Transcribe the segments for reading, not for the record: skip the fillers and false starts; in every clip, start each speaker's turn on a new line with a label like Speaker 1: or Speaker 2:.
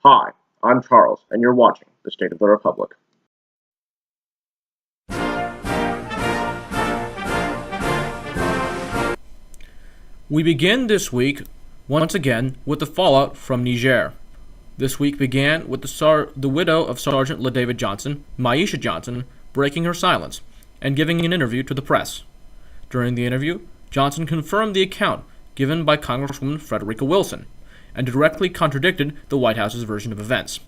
Speaker 1: Hi, I'm Charles, and you're watching The State of the Republic.
Speaker 2: We begin this week, once again, with the fallout from Niger. This week began with the widow of Sergeant LaDavid Johnson, Maisha Johnson, breaking her silence and giving an interview to the press. During the interview, Johnson confirmed the account given by Congresswoman Frederica Wilson and directly contradicted the White House's version of events.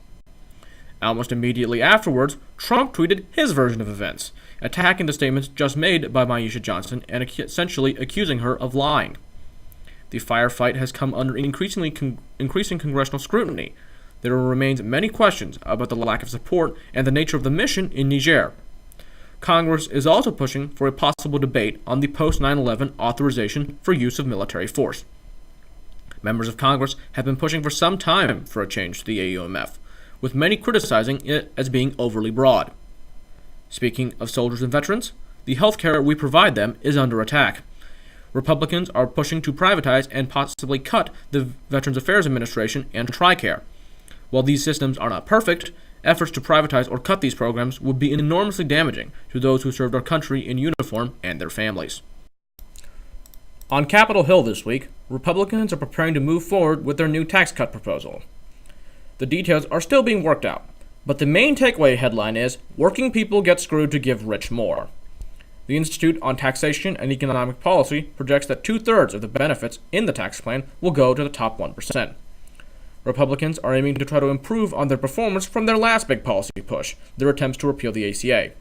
Speaker 2: Almost immediately afterwards, Trump tweeted his version of events, attacking the statements just made by Maisha Johnson and essentially accusing her of lying. The firefight has come under increasing congressional scrutiny. There remains many questions about the lack of support and the nature of the mission in Niger. Congress is also pushing for a possible debate on the post-9/11 authorization for use of military force. Members of Congress have been pushing for some time for a change to the AUMF, with many criticizing it as being overly broad. Speaking of soldiers and veterans, the health care we provide them is under attack. Republicans are pushing to privatize and possibly cut the Veterans Affairs Administration and TRICARE. While these systems are not perfect, efforts to privatize or cut these programs would be enormously damaging to those who served our country in uniform and their families. On Capitol Hill this week, Republicans are preparing to move forward with their new tax cut proposal. The details are still being worked out, but the main takeaway headline is, "Working people get screwed to give rich more." The Institute on Taxation and Economic Policy projects that 2/3 of the benefits in the tax plan will go to the top 1%. Republicans are aiming to try to improve on their performance from their last big policy push, their attempts to repeal the ACA.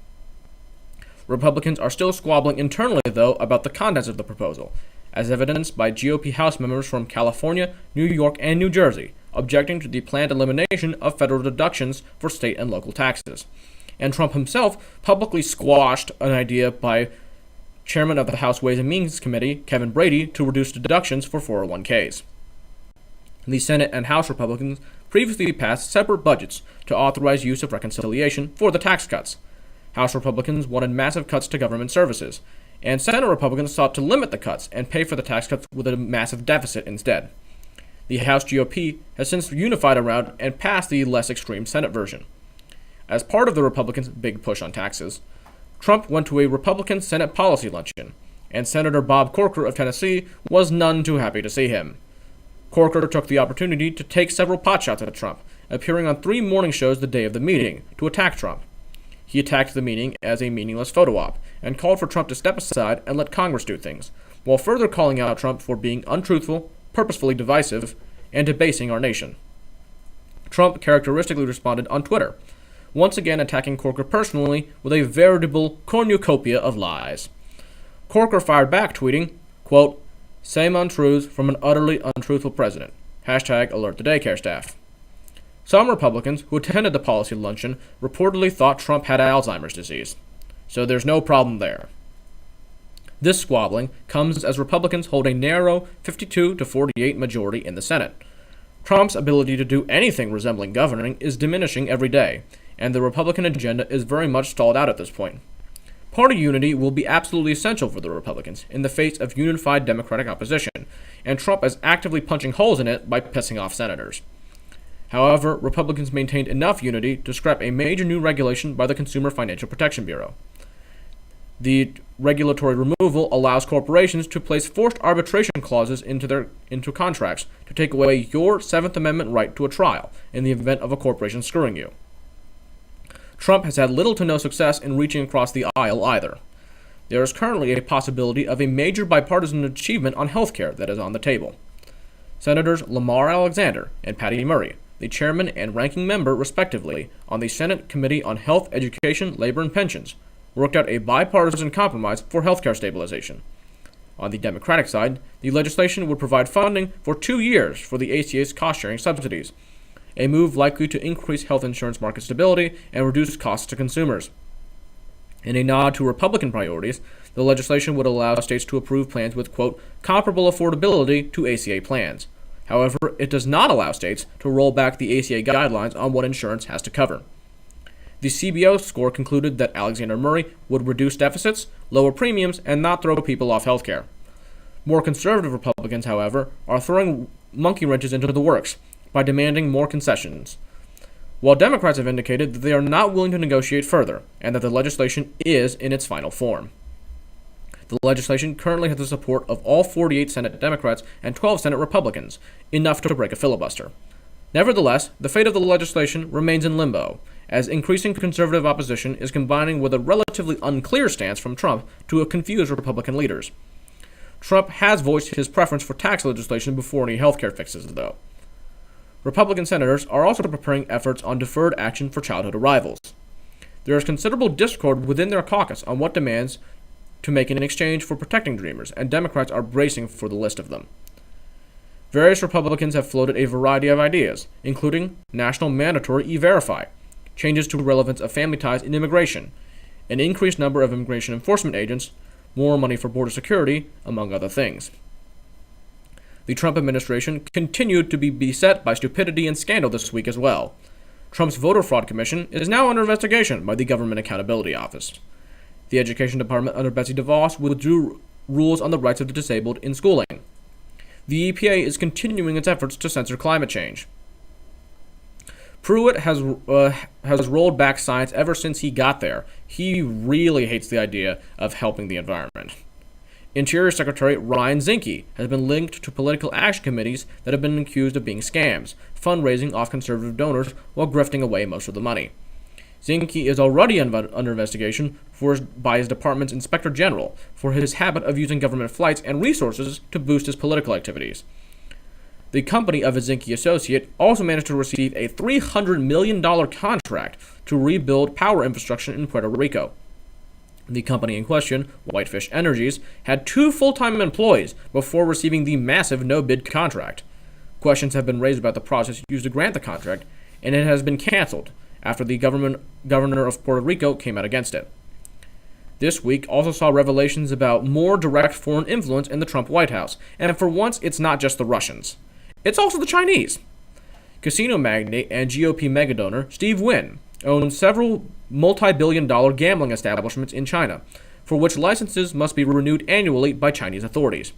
Speaker 2: Republicans are still squabbling internally, though, about the contents of the proposal, as evidenced by GOP House members from California, New York, and New Jersey, objecting to the planned elimination of federal deductions for state and local taxes. And Trump himself publicly squashed an idea by Chairman of the House Ways and Means Committee, Kevin Brady, to reduce deductions for 401ks. The Senate and House Republicans previously passed separate budgets to authorize use of reconciliation for the tax cuts. House Republicans wanted massive cuts to government services, and Senate Republicans sought to limit the cuts and pay for the tax cuts with a massive deficit instead. The House GOP has since unified around and passed the less extreme Senate version. As part of the Republicans' big push on taxes, Trump went to a Republican Senate policy luncheon, and Senator Bob Corker of Tennessee was none too happy to see him. Corker took the opportunity to take several potshots at Trump, appearing on 3 morning shows the day of the meeting to attack Trump. He attacked the meeting as a meaningless photo op and called for Trump to step aside and let Congress do things, while further calling out Trump for being untruthful, purposefully divisive, and debasing our nation. Trump characteristically responded on Twitter, once again attacking Corker personally with a veritable cornucopia of lies. Corker fired back, tweeting, quote, "Same untruths from an utterly untruthful president. Hashtag alert the daycare staff." Some Republicans who attended the policy luncheon reportedly thought Trump had Alzheimer's disease. So there's no problem there. This squabbling comes as Republicans hold a narrow 52-48 majority in the Senate. Trump's ability to do anything resembling governing is diminishing every day, and the Republican agenda is very much stalled out at this point. Party unity will be absolutely essential for the Republicans in the face of unified Democratic opposition, and Trump is actively punching holes in it by pissing off senators. However, Republicans maintained enough unity to scrap a major new regulation by the Consumer Financial Protection Bureau. The regulatory removal allows corporations to place forced arbitration clauses into contracts to take away your 7th Amendment right to a trial in the event of a corporation screwing you. Trump has had little to no success in reaching across the aisle either. There is currently a possibility of a major bipartisan achievement on health care that is on the table. Senators Lamar Alexander and Patty Murray, the chairman and ranking member, respectively, on the Senate Committee on Health, Education, Labor, and Pensions, worked out a bipartisan compromise for health care stabilization. On the Democratic side, the legislation would provide funding for 2 years for the ACA's cost-sharing subsidies, a move likely to increase health insurance market stability and reduce costs to consumers. In a nod to Republican priorities, the legislation would allow states to approve plans with, quote, comparable affordability to ACA plans. However, it does not allow states to roll back the ACA guidelines on what insurance has to cover. The CBO score concluded that Alexander Murray would reduce deficits, lower premiums, and not throw people off health care. More conservative Republicans, however, are throwing monkey wrenches into the works by demanding more concessions. while Democrats have indicated that they are not willing to negotiate further and that the legislation is in its final form. The legislation currently has the support of all 48 Senate Democrats and 12 Senate Republicans, enough to break a filibuster. Nevertheless, the fate of the legislation remains in limbo, as increasing conservative opposition is combining with a relatively unclear stance from Trump to confuse Republican leaders. Trump has voiced his preference for tax legislation before any health care fixes, though. Republican senators are also preparing efforts on deferred action for childhood arrivals. There is considerable discord within their caucus on what demands to make in exchange for protecting Dreamers, and Democrats are bracing for the list of them. Various Republicans have floated a variety of ideas, including national mandatory E-Verify, changes to relevance of family ties in immigration, an increased number of immigration enforcement agents, more money for border security, among other things. The Trump administration continued to be beset by stupidity and scandal this week as well. Trump's voter fraud commission is now under investigation by the Government Accountability Office. The Education Department under Betsy DeVos withdrew rules on the rights of the disabled in schooling. The EPA is continuing its efforts to censor climate change. Pruitt has rolled back science ever since he got there. He really hates the idea of helping the environment. Interior Secretary Ryan Zinke has been linked to political action committees that have been accused of being scams, fundraising off conservative donors while grifting away most of the money. Zinke is already under investigation by his department's Inspector General for his habit of using government flights and resources to boost his political activities. The company of a Zinke associate also managed to receive a $300 million contract to rebuild power infrastructure in Puerto Rico. The company in question, Whitefish Energies, had 2 full-time employees before receiving the massive no-bid contract. Questions have been raised about the process used to grant the contract, and it has been canceled after the governor of Puerto Rico came out against it. This week also saw revelations about more direct foreign influence in the Trump White House, and for once it's not just the Russians. It's also the Chinese. Casino magnate and GOP megadonor Steve Wynn owns several multi-billion-dollar gambling establishments in China, for which licenses must be renewed annually by Chinese authorities.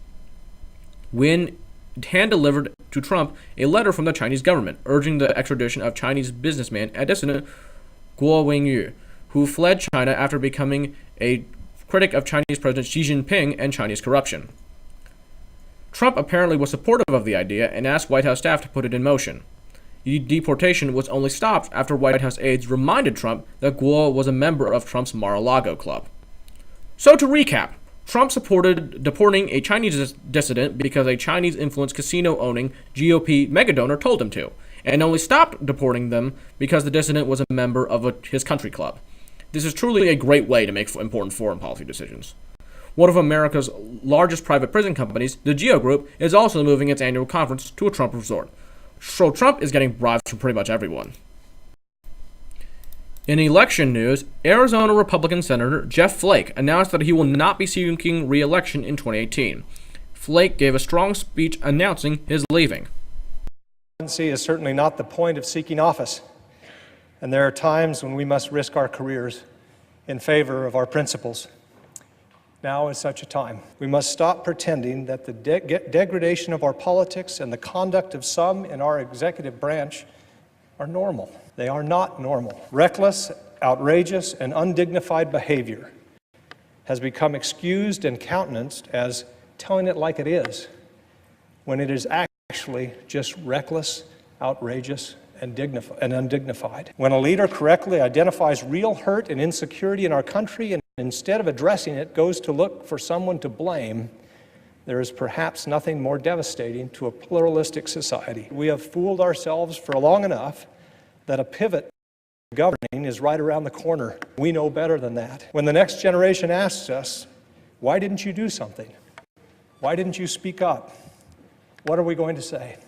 Speaker 2: Wynn hand-delivered to Trump a letter from the Chinese government urging the extradition of Chinese businessman and dissident Guo Wengyu, who fled China after becoming a critic of Chinese President Xi Jinping and Chinese corruption. Trump apparently was supportive of the idea and asked White House staff to put it in motion. The deportation was only stopped after White House aides reminded Trump that Guo was a member of Trump's Mar-a-Lago club. So to recap, Trump supported deporting a Chinese dissident because a Chinese-influenced casino-owning GOP megadonor told him to, and only stopped deporting them because the dissident was a member of his country club. This is truly a great way to make important foreign policy decisions. One of America's largest private prison companies, the Geo Group, is also moving its annual conference to a Trump resort. So Trump is getting bribes from pretty much everyone. In election news, Arizona Republican Senator Jeff Flake announced that he will not be seeking re-election in 2018. Flake gave a strong speech announcing his leaving.
Speaker 3: Presidency is certainly not the point of seeking office, and there are times when we must risk our careers in favor of our principles. Now is such a time. We must stop pretending that the degradation of our politics and the conduct of some in our executive branch are normal. They are not normal. Reckless, outrageous, and undignified behavior has become excused and countenanced as telling it like it is, when it is actually just reckless, outrageous, and undignified. When a leader correctly identifies real hurt and insecurity in our country and instead of addressing it goes to look for someone to blame, there is perhaps nothing more devastating to a pluralistic society. We have fooled ourselves for long enough that a pivot to governing is right around the corner. We know better than that. When the next generation asks us, why didn't you do something? Why didn't you speak up? What are we going to say?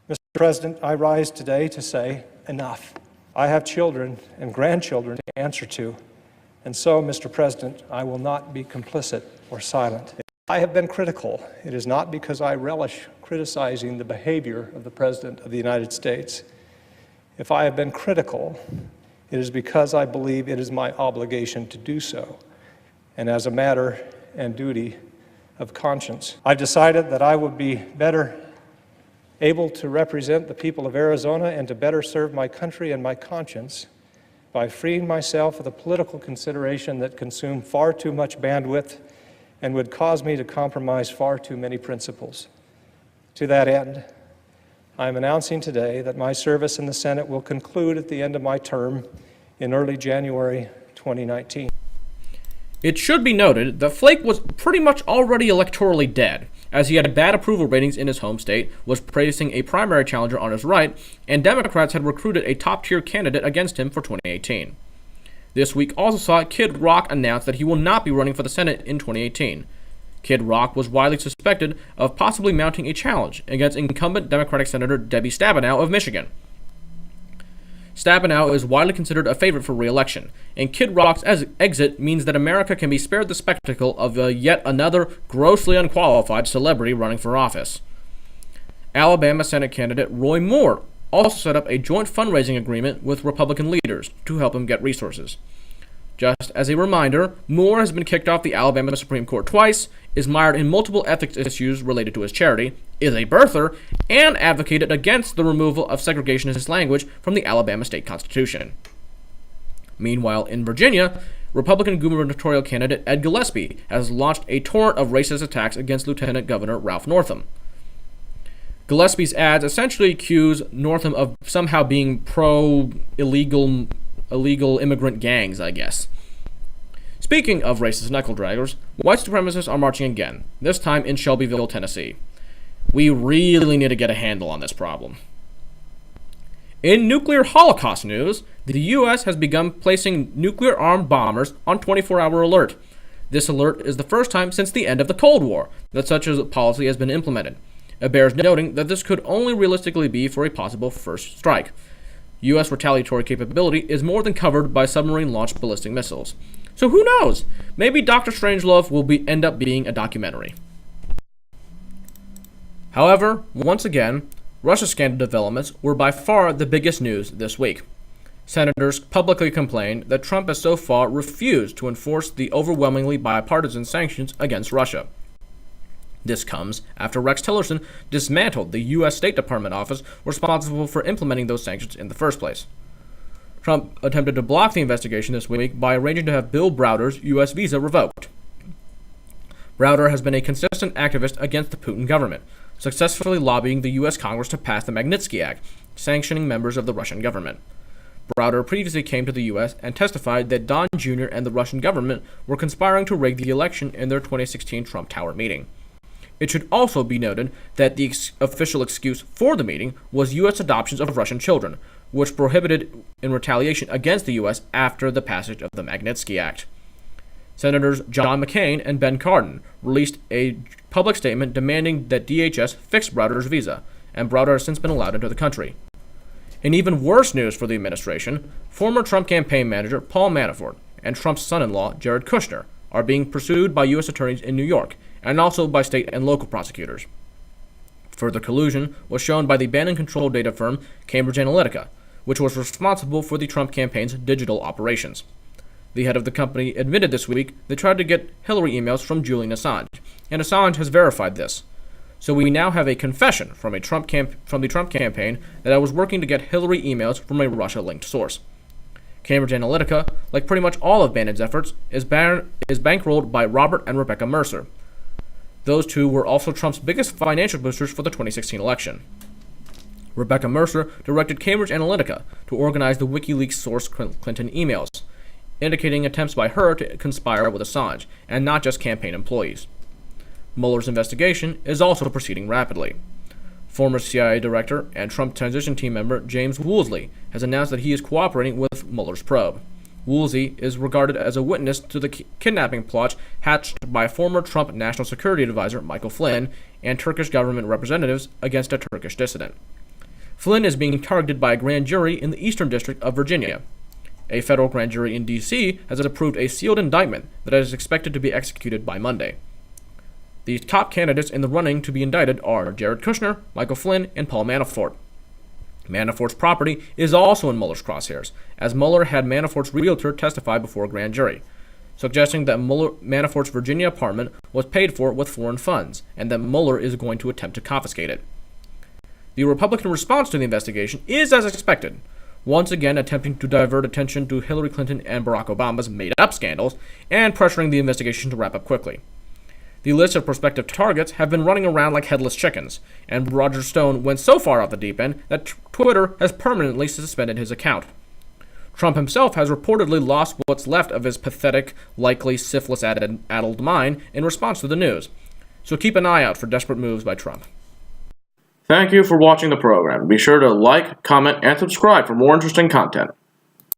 Speaker 3: Mr. President, I rise today to say enough. I have children and grandchildren to answer to. And so, Mr. President, I will not be complicit or silent. If I have been critical, it is not because I relish criticizing the behavior of the President of the United States. If I have been critical, it is because I believe it is my obligation to do so, and as a matter and duty of conscience. I've decided that I would be better able to represent the people of Arizona and to better serve my country and my conscience by freeing myself of the political consideration that consumed far too much bandwidth and would cause me to compromise far too many principles. To that end, I am announcing today that my service in the Senate will conclude at the end of my term in early January 2019.
Speaker 2: It should be noted that Flake was pretty much already electorally dead, as he had bad approval ratings in his home state, was facing a primary challenger on his right, and Democrats had recruited a top-tier candidate against him for 2018. This week also saw Kid Rock announce that he will not be running for the Senate in 2018. Kid Rock was widely suspected of possibly mounting a challenge against incumbent Democratic Senator Debbie Stabenow of Michigan. Stabenow is widely considered a favorite for re-election, and Kid Rock's exit means that America can be spared the spectacle of yet another grossly unqualified celebrity running for office. Alabama Senate candidate Roy Moore also set up a joint fundraising agreement with Republican leaders to help him get resources. Just as a reminder, Moore has been kicked off the Alabama Supreme Court twice, is mired in multiple ethics issues related to his charity, is a birther, and advocated against the removal of segregationist language from the Alabama state constitution. Meanwhile, in Virginia, Republican gubernatorial candidate Ed Gillespie has launched a torrent of racist attacks against Lieutenant Governor Ralph Northam. Gillespie's ads essentially accuse Northam of somehow being pro-illegal immigrant gangs, I guess. Speaking of racist knuckle-draggers, white supremacists are marching again, this time in Shelbyville, Tennessee. We really need to get a handle on this problem. In nuclear holocaust news, the U.S. has begun placing nuclear-armed bombers on 24-hour alert. This alert is the first time since the end of the Cold War that such a policy has been implemented. It bears noting that this could only realistically be for a possible first strike. U.S. retaliatory capability is more than covered by submarine-launched ballistic missiles. So who knows? Maybe Dr. Strangelove will end up being a documentary. However, once again, Russia scandal developments were by far the biggest news this week. Senators publicly complained that Trump has so far refused to enforce the overwhelmingly bipartisan sanctions against Russia. This comes after Rex Tillerson dismantled the U.S. State Department office responsible for implementing those sanctions in the first place. Trump attempted to block the investigation this week by arranging to have Bill Browder's U.S. visa revoked. Browder has been a consistent activist against the Putin government, successfully lobbying the U.S. Congress to pass the Magnitsky Act, sanctioning members of the Russian government. Browder previously came to the U.S. and testified that Don Jr. and the Russian government were conspiring to rig the election in their 2016 Trump Tower meeting. It should also be noted that the official excuse for the meeting was U.S. adoptions of Russian children, which prohibited in retaliation against the U.S. after the passage of the Magnitsky Act. Senators John McCain and Ben Cardin released a public statement demanding that DHS fix Browder's visa, and Browder has since been allowed into the country. In even worse news for the administration, former Trump campaign manager Paul Manafort and Trump's son-in-law Jared Kushner are being pursued by U.S. attorneys in New York, and also by state and local prosecutors. Further collusion was shown by the ban-and-control data firm Cambridge Analytica, which was responsible for the Trump campaign's digital operations. The head of the company admitted this week they tried to get Hillary emails from Julian Assange, and Assange has verified this. So we now have a confession from the Trump campaign that I was working to get Hillary emails from a Russia-linked source. Cambridge Analytica, like pretty much all of Bannon's efforts, is bankrolled by Robert and Rebecca Mercer. Those two were also Trump's biggest financial boosters for the 2016 election. Rebecca Mercer directed Cambridge Analytica to organize the WikiLeaks source Clinton emails, indicating attempts by her to conspire with Assange, and not just campaign employees. Mueller's investigation is also proceeding rapidly. Former CIA director and Trump transition team member James Woolsey has announced that he is cooperating with Mueller's probe. Woolsey is regarded as a witness to the kidnapping plot hatched by former Trump National Security Advisor Michael Flynn and Turkish government representatives against a Turkish dissident. Flynn is being targeted by a grand jury in the Eastern District of Virginia. A federal grand jury in D.C. has approved a sealed indictment that is expected to be executed by Monday. The top candidates in the running to be indicted are Jared Kushner, Michael Flynn, and Paul Manafort. Manafort's property is also in Mueller's crosshairs, as Mueller had Manafort's realtor testify before a grand jury, suggesting that Manafort's Virginia apartment was paid for with foreign funds, and that Mueller is going to attempt to confiscate it. The Republican response to the investigation is as expected, once again attempting to divert attention to Hillary Clinton and Barack Obama's made-up scandals and pressuring the investigation to wrap up quickly. The list of prospective targets have been running around like headless chickens, and Roger Stone went so far off the deep end that Twitter has permanently suspended his account. Trump himself has reportedly lost what's left of his pathetic, likely syphilis-addled mind in response to the news. So keep an eye out for desperate moves by Trump.
Speaker 1: Thank you for watching the program. Be sure to like, comment, and subscribe for more interesting content.